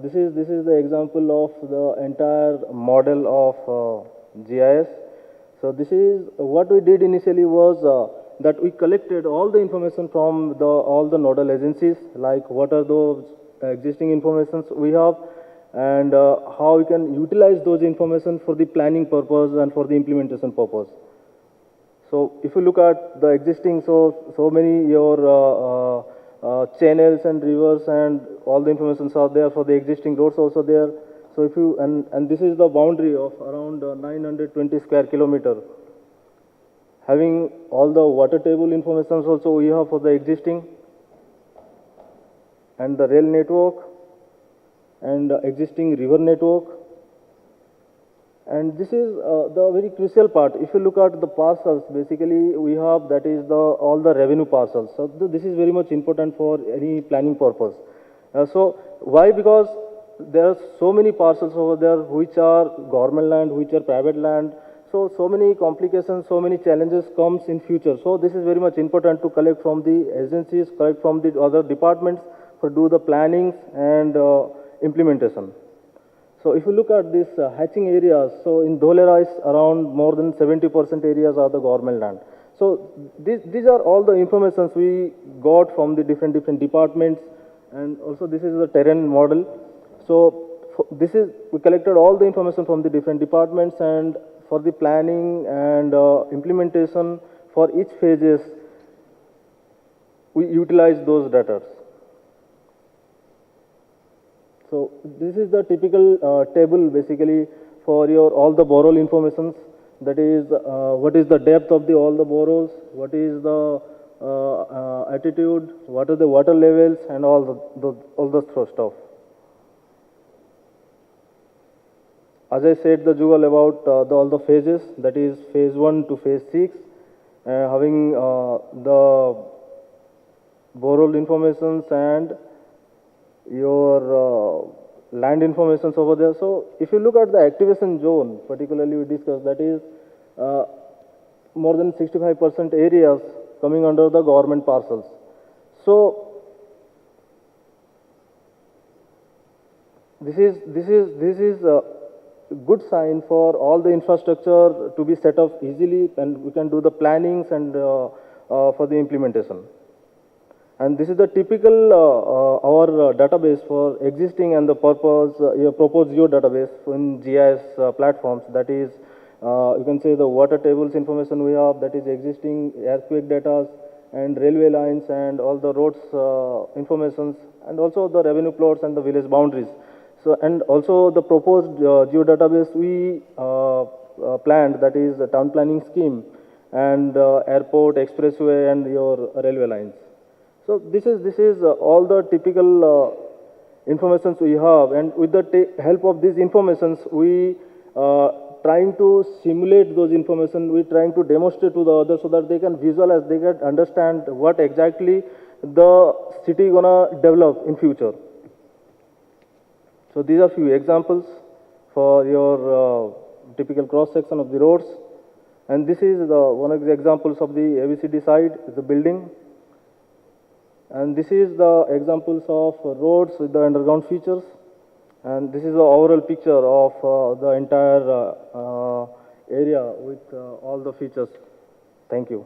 this is the example of the entire model of GIS. So this is what we did initially was that we collected all the information from all the nodal agencies, like what are those existing informations we have, and how we can utilize those information for the planning purpose and for the implementation purpose. So if you look at the existing, so many your channels and rivers and all the informations are there for the existing roads also there. So if you and this is the boundary of around 920 square kilometer. Having all the water table informations also we have for the existing, and the rail network, and existing river network. And this is the very crucial part. If you look at the parcels, basically we have that is all the revenue parcels. So this is very much important for any planning purpose. So why? Because there are so many parcels over there which are government land, which are private land. So many complications, so many challenges comes in future. So this is very much important to collect from the agencies, collect from the other departments for do the plannings and implementation. So if you look at this hatching areas, so in Dholera is around more than 70% areas are the government land. So these are all the informations we got from the different departments, and also this is the terrain model. So we collected all the information from the different departments, and for the planning and implementation for each phases, we utilize those data. So this is the typical table basically for your all the borehole informations. That is what is the depth of all the boreholes, what is the altitude, what are the water levels, and all the stuff. As I said, the Jugal about all the phases, that is phase 1 to phase 6, having the borehole informations and your land informations over there. So if you look at the activation zone, particularly we discussed, that is more than 65% areas coming under the government parcels. So this is a good sign for all the infrastructure to be set up easily, and we can do the plannings and for the implementation. And this is the typical our database for existing and the purpose your proposed geodatabase in GIS platforms. That is, you can say the water tables information we have, that is existing earthquake data and railway lines and all the roads informations, and also the revenue plots and the village boundaries. So and also the proposed geodatabase we planned, that is the town planning scheme and airport, expressway, and your railway lines. So this is all the typical informations we have, and with the help of these informations, we trying to simulate those information. We trying to demonstrate to the others so that they can visualize, they can understand what exactly the city gonna develop in future. So these are few examples for your typical cross section of the roads, and this is one of the examples of the ABCD side, the building. And this is the examples of roads with the underground features, and this is the overall picture of the entire area with all the features. Thank you.